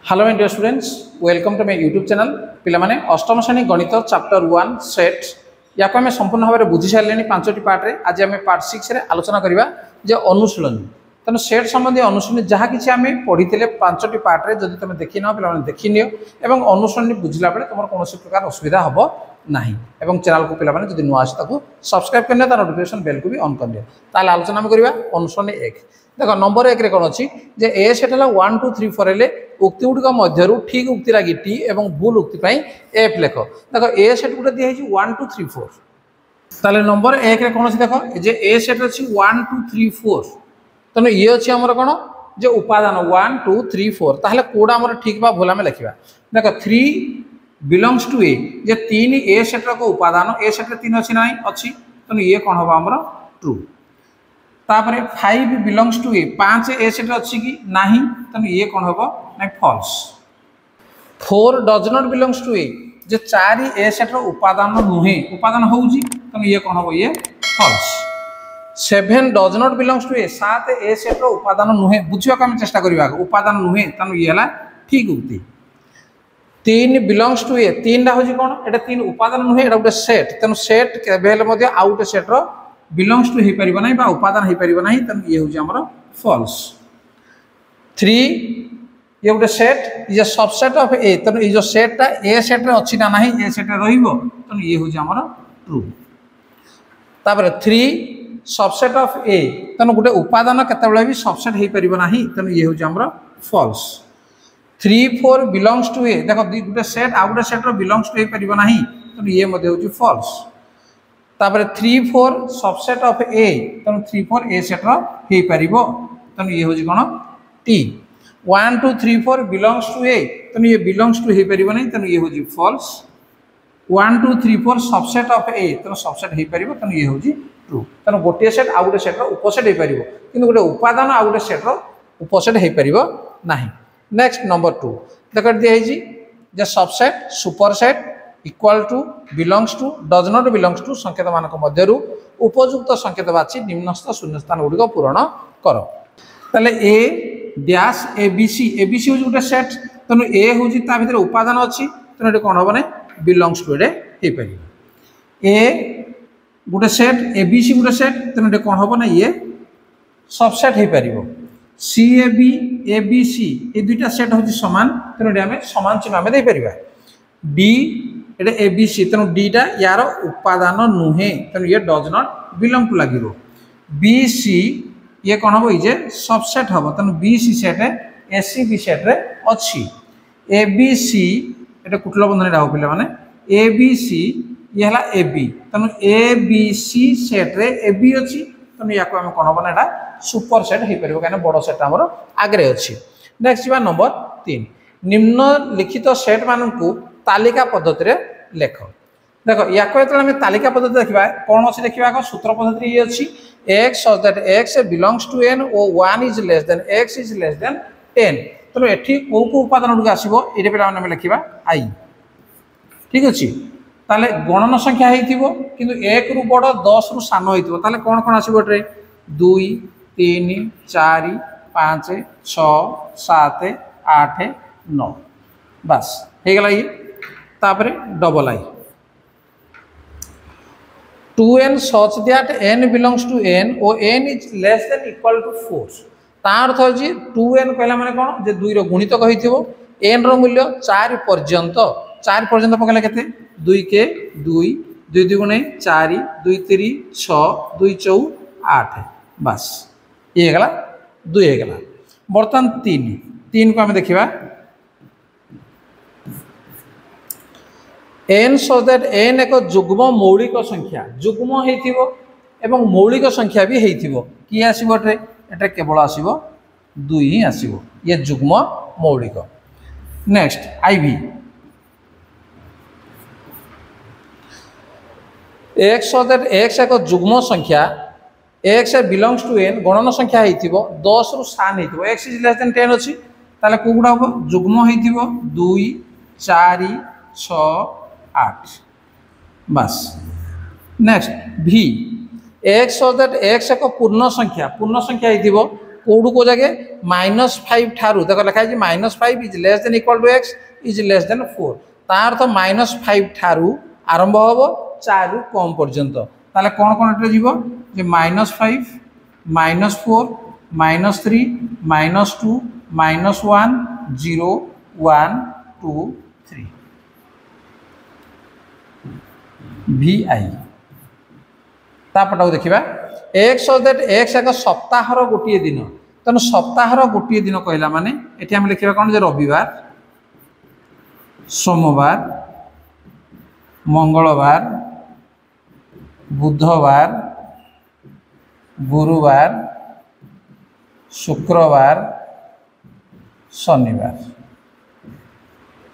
Hello India students welcome to my YouTube channel पिला माने अष्टम श्रेणी गणित चैप्टर 1 सेट या को आम संपूर्ण भाव में बुझी सारे पांचटी पार्ट रे आज आम पार्ट 6 रे आलोचना करबा जे अनुशीलनी तेणु सेट संबंधी अनुशीलनी जहाँ किसी आम पढ़ी पांचटी पार्ट रे जदि तुम देखी न पे देखी नियो एवं अनुशीलनी बुझला बेले तुम कौन प्रकार असुविधा हम नहीं एवं चैनल को पिला माने जदि नुआ आसी सब्सक्राइब करने तार नोटिफिकेशन बेल को भी ऑन कर दियो ताले आलोचना में करबा अनुशीलनी 1 देखो नंबर 1 रे कौन अच्छी जे ए सेट है 1 2 3 4 हेले उक्ति गुड़िक मध्य ठीक उक्ति लगी टी और भूल उक्ति एफ लेख देखो ए सेट गोटे दिखाई 1 2 3 4 ताले नंबर 1 रे कौन देखो जे ए सेट अच्छी 1 2 3 4 तेणु ये अच्छी आमर कौन जे उपादान 1 2 3 4 ताहले कोडा आमर ठीक बा भूल आम लिखा देखो 3 बिलोंग्स टू ए जे 3 ए सेट रो उपादान ए सेट 3 अच्छी ना अच्छी तेणु ये कौन हम आमर ट्रू तापर 5 belongs to A 5 A set अच्छी कि नहीं तेणु ये कौन हम ना false 4 does not belongs to A जे 4 ए सेट रो उपादान नुहे उपादान होउजी तेणु ये कौन हम ये false 7 does not belongs to A 7 A set रो उपादान नुहे बुझिया को हम चेष्टा करबा उपादान नुहे तेणु ये हला ठीक उक्ति 3 बिलोंग्स टू ए 3 टा होजी कोन एटा 3 उपादान नुहे एटा गोटे सेट तेणु सेट केबेल मध्ये आउट सेट रो बिलोंग्स टू हो पारिबो नाही बा उपादान हो पारिबो नाही तेणु ये होजी हमर फॉल्स 3 ये गोटे सेट ये सबसेट ऑफ ए तेणु ये जो सेटटा ए सेट रे अछि ना नाही ए सेट रे रहिबो तेणु ये होजी हमर ट्रू तापर 3 सबसेट ऑफ ए तेणु गोटे उपादान केतेबेले भी सबसेट हो पारिबो नाही तेणु ये होजी हमर फॉल्स 3 4 बिलोंग्स टू ए देखो गोटे सेट आ गोटे सेट रो बिलोंग्स टू हो पारिबो नाही तेणु ये मध्ये होजी फॉल्स तापर 3 4 सबसेट ऑफ ए तेणु 3 4 ए सेट रो हो पारिबो तेणु ये होजी कोन टी 1 2 3 4 बिलोंग्स टू ए तेणु ये बिलोंग्स टू हो पारिबो नहीं तेणु ये होजी फॉल्स 1 2 3 4 सबसेट ऑफ ए तेणु सबसेट हो पारिबो तेणु ये होजी ट्रू तेणु गोटे सेट आ गोटे सेट रो उपसेट हो पारिबो किंतु गोटे उपादान आ गोटे सेट रो उपसेट हो पारिबो नाही नेक्स्ट नंबर 2 देखो दिया है जे subset superset equal to belongs to does not belongs to संकेत मानक मध्यरु उपयुक्त संकेत बाछि निम्नस्थ शून्यस्थान गुड़िक पूरण कर ताले ए डैश एबीसी एबीसी हो गोटे सेट तेणु ए हूँ ता भीतर उपादान अच्छी तेणु ये कौन हम ना बिलोंग्स टू हो पार ए गोटे सेट एबीसी गोटे सेट तेणु ये कौन हम ना ये सबसेट हो पार सी ए बी एबीसी ये दुईटा सेट हूँ सामान तेणु आम सामान चिन्ह आम देपर डी एटा एबीसी तेणु डीटा यार उपादान नुहे तेणु ये डज नॉट बिलोंग टू लगे बीसी ये कौन हम ये सबसेट हम तेणु BC set AC B set रे अच्छी एबीसी एटा कुटल बंधन हो पे मैंने एबीसी ये है एबी तेणु एबीसी सेट रे एबी अच्छी तेणु या कौन हम ना सुपर सेट हो पार कहीं बड़ सेट आमर आगे अच्छी नेक्स्ट जा नंबर 3 निम्नलिखित सेट मानू तालिका पद्धति रे लेख देखो या आम तालिका पद्धति देखा कौन अच्छी देखा सूत्र पद्धति ये अच्छी X such that X belongs to N O 1 is less than X is less than 10 तेणु एठी को उपादान गुड़िक आसो ये पे लिखा आई ठीक अच्छे ताले गणन संख्या हो किंतु 1 रु बड़ 10 रु सान हो कौन कौन आसो एटे 2 3 4 5 6 7 8 9 बस हो गला ये तापर double I 2n such that n belongs to n और n is less than equal to 4 तार अर्थ होची 2n कहला माने कोन जे 2 रो गुणितक होइथिबो n रो मूल्य 4 पर्यंत पकले केते 2 के 2 2 2 गुणे 4 2 3 6 2 4 8 बस ये गला 2 हे गला बर्तन 3 को हम देखिबा एन सो दैट एन एक जुग्म मौलिक संख्या जुग्म हो मौलिक संख्या भी हो कि आसो एटे केवल आसो 2 ही आसो ये जुग्म मौलिक next IV x so that x एक जुग्म संख्या एक्स बिलोंग्स टू एन गणन संख्या हो 10 रु सान हो एक्स इज लेस देन 10 अच्छी ताले को गुड़ा हम जुग्म हो 2 4 6 8 बस नेक्स्ट भी एक्स सो दैट एक्स एक पूर्ण संख्या हो कौटू को जगह -5 ठारू देख लिखाई -5 is less than equal to x is less than 4 तार तो -5 ठारू आरंभ हम 4 रु कम पर्यंत ताले कौन कौन एटे जीवो जे -5 -4 -3 -2 -1 0 1 2 3 vi तापटा देखा एक्स दैट एक्स एक सप्ताहर गोटे दिन तेणु सप्ताहर गोटे दिन कहला माने एठी हम लिखा कौन जे रविवार सोमवार मंगलवार बुधवार गुरुवार शुक्रवार शनिवार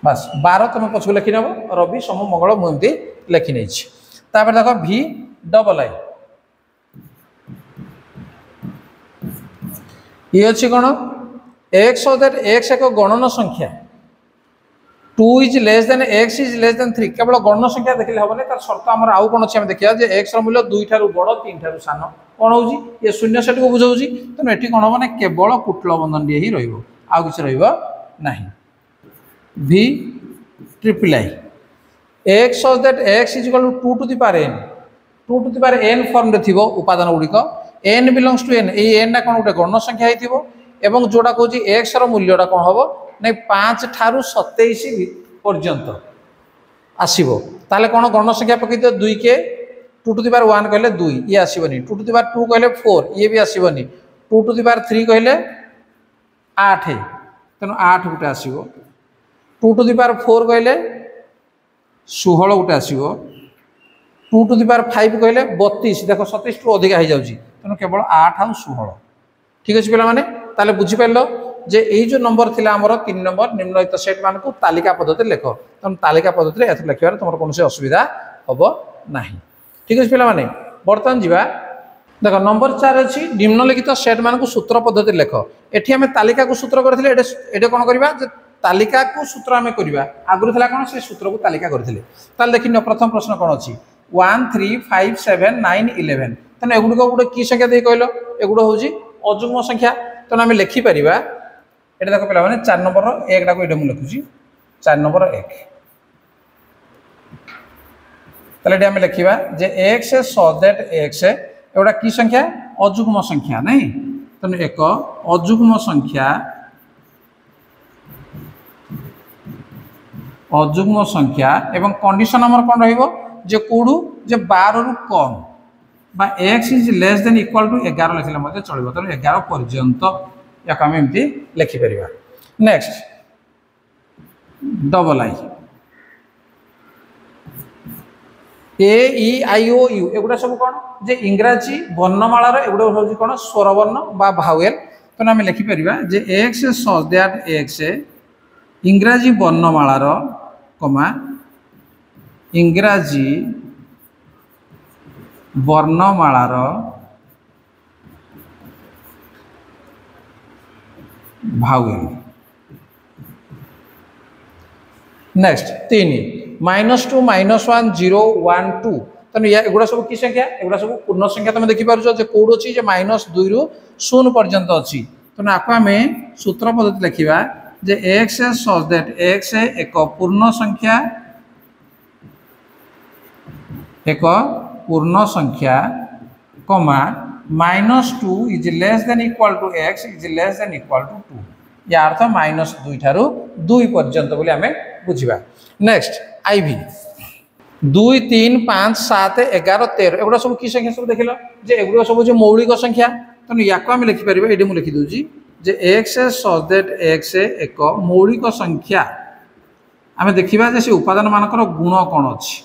बस 12 तुम पछू लिखि नब रवि सोम मंगल मुझे लिखि नहीं देख भी डबल आई ये अच्छी कौन एक्स दैट एक्स एक गणन संख्या 2 is less than X is less then 3 केवल गणन संख्या देखले हम तार शर्त आम आउ कौन अच्छे देखा जे एक्स मूल्य 2 ठारू बड़ 3 ठारू सान कौन हो ये शून्य सेट को बुझाऊँ तेणु ये कौन हम केवल कुटल बंधन ही रहा ना भी triple I x that x is equal to 2 to the power n 2 to the power n form रे थिबो उपादान गुड़िक n बिलोंग्स टू n ये n कौन गोटे गण संख्या होती जोड़ा कौन एक्स मूल्यटा कौन हम नहीं 5 ठारू 27 पर्यंत आसो ताले कौन गण संख्या पकई दियो 2 के 2 टू द पावर 1 कहले 2 ये आसबनी 2 टू द पावर 2 कहले 4 ये भी आसबनी 2 टू द पावर 3 कहले 8 तेणु 8 गोटे आसो 2 टू द पावर 4 कहले 16 गोटे आसो 2 टू द पावर 5 कहले 32 देख 27 टू अधिका हो जाऊँगी तेणु केवल 8 आउ 16 ठीक अच्छे पे ताले बुझीपार जे यही जो नंबर थिला आमर 3 नंबर निम्नलिखित सेट मान को तालिका पद्धति लेख तेणु तालिका पद्धति एथ लिखार तुम कौन असुविधा हम ना ठीक अच्छे पे बर्तमान जावा देख नंबर 4 अच्छी निम्नलिखित सेट मान को सूत्र पद्धति लेख एटी आम तालिका को सूत्र करते कौन करवा तालिका को सूत्र आम करवा आगुरी था कौन से सूत्र को तालिका करते देखी प्रथम प्रश्न कौन अच्छी 1 3 5 7 9 11 तेना एगुड़िक गोटे कि संख्या दे कहल एगुड़ हूँ अजुग्म संख्या तेना आम लिखिपर ये देख पे 4 नंबर 1 टाक ये मुझे लिखुची 4 नंबर 1 ताले आम लिखा जे एक्स सो दैट एक्स एगुड़ा कि संख्या अजुग्म संख्या नहीं तेणु एक अजुग्म संख्या एवं कंडीशन आमर कौन रो कौड़ू जे 12 रु कम बा x is less than equal to 11 लिखले चलो तेणु 11 पर्यंत या आम एमती लिखिपर नेक्स्ट डबल आई AEIOU एगुड़ा सब कौन जे इंग्राजी वर्णमालार एगुड़ा हूँ कौन स्वरवर्ण बा भावेल तेणु आम लिखिपर जे एक्स सो दैट एक्स इंग्राजी वर्णमालार कमा इंग्राजी वर्णमालार भावेल नेक्स्ट 3 -2 -1 0 1 2 तेणु एगुड़ा सब कि संख्या एगुड़ा सब पूर्ण संख्या तुम देखिपार कौड़ अच्छी -2 रु 0 पर्यंत अच्छी तेणु आपको आम सूत्र पद्धति लिखा जे एक्स सो दैट एक्स एक पूर्ण संख्या comma -2 is less than equal to x is less than equal to 2 यार अर्थ -2 ठारू 2 पर्यंत बोली आम बुझा नेक्स्ट आईवी 2 3 5 7 11 13 एगुड़ा सब कि संख्या सब देखल जे एगुड़ा सब जो मौलिक संख्या तेणु या आम लिखिपर ये मुझे लिखिदे जे एक्स सो दैट एक्स एक मौलिक संख्या आम देखा जे से उपादान मानकर गुण कौन अच्छी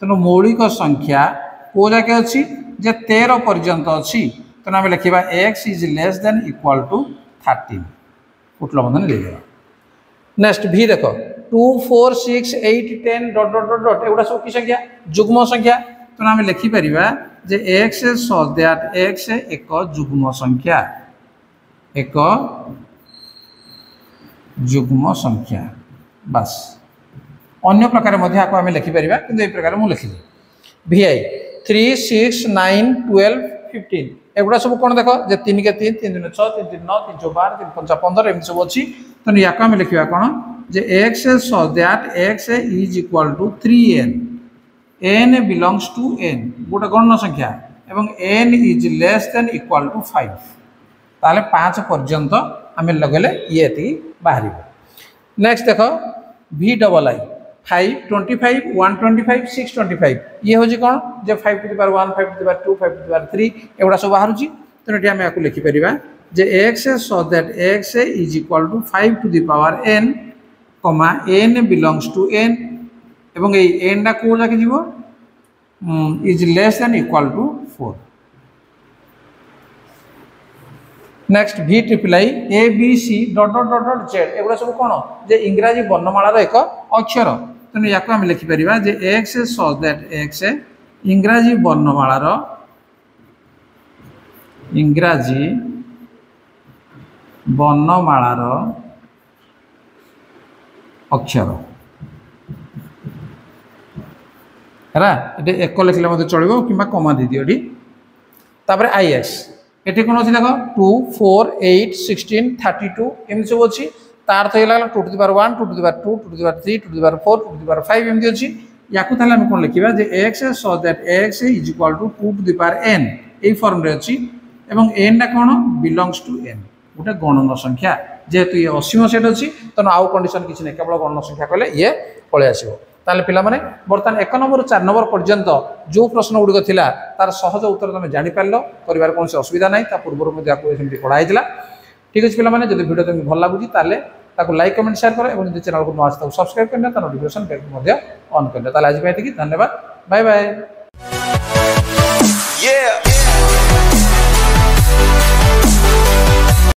तेणु मौलिक संख्या को जाके अच्छी जे 13 पर्यंत अच्छी तेणु आम लिखा x is less than equal to 13 कुटल बंधन लिखा नेक्स्ट भी देख 2 4 6 8 10 डॉट डॉट डॉट डॉट एगुड़ा सब कि संख्या जुग्म संख्या तेणु आम लिखिपर जे एक्स सो दैट एक्स एक जुग्म संख्या एक जुग्म संख्या बस अन्य प्रकार आम लिखिपर कि प्रकार मुझे लिखिली VI 3 6 9 12 15 एगुड़ा सब कौन देख जे 3 के 3 3 दूनी 6 3 3 9 3 4 12 3 5 15 एमती सब अच्छी तो या आम लिखा कौन जे x so that x is equal to 3n n belongs to n गोटे गण संख्या एवं n is less than equal to 5 ताले 5 पर्यंत आम लगेले ये बाहर। नेक्स्ट देख v डबल आई 5 25 125 625 ये हूँ कौन जे 5 to the power 1 5 to the power 2 5 to the power 3 एगुड़ा सब बाहर तेणु ये आम या लिखिपर जे x so that x is equal to 5 to the power n comma n belongs to n एवं ये n टा कौ जाके जीव is less than equal to 4। Next v triple I A B C dot dot dot dot Z एगुड़ा सब कौन जे इंग्राजी वर्णमालार एक अक्षर तेणु या आम लिखिपर जे x सो दैट x इंग्राजी वर्णमालार अक्षर है ये एक लिखले मत चलो कि कमा दी दियो तापर आई एक्स ये कौन अच्छी देख 2 4 8 16 32 एमती सब अच्छी तार तो ये 2 to the power 1 2 to the power 2 2 to the power 3 2 to the power 4 2 to the power 5 एमती अच्छी या कौन लिखा जे x so that x is equal to 2 to the power n यही फॉर्म रे अच्छी एवं n टा कौन बिलोंग्स टू n गोटे गणन संख्या जेहेतु ये असीम सेट अच्छी तेना आउ कंडीशन किसी नहीं केवल गणन संख्या कले ये पलि आसो ताले पिला माने बर्तमान 1 नंबर 4 नंबर पर्यंत जो प्रश्न गुड़िक थिला तार सहज उत्तर तुम जानी पारलो करिवार कौन असुविधा नहीं ता पूर्व में सेमती पढ़ाई ठीक अच्छे पिला माने जदि वीडियो तुमको भल लगुच ताले ताको लाइक कमेंट शेयर करो और चैनल को नुआ आसता सब्सक्राइब करना ता नोटिफिकेशन बेल ऑन करना ताले आज धन्यवाद बाय बाय।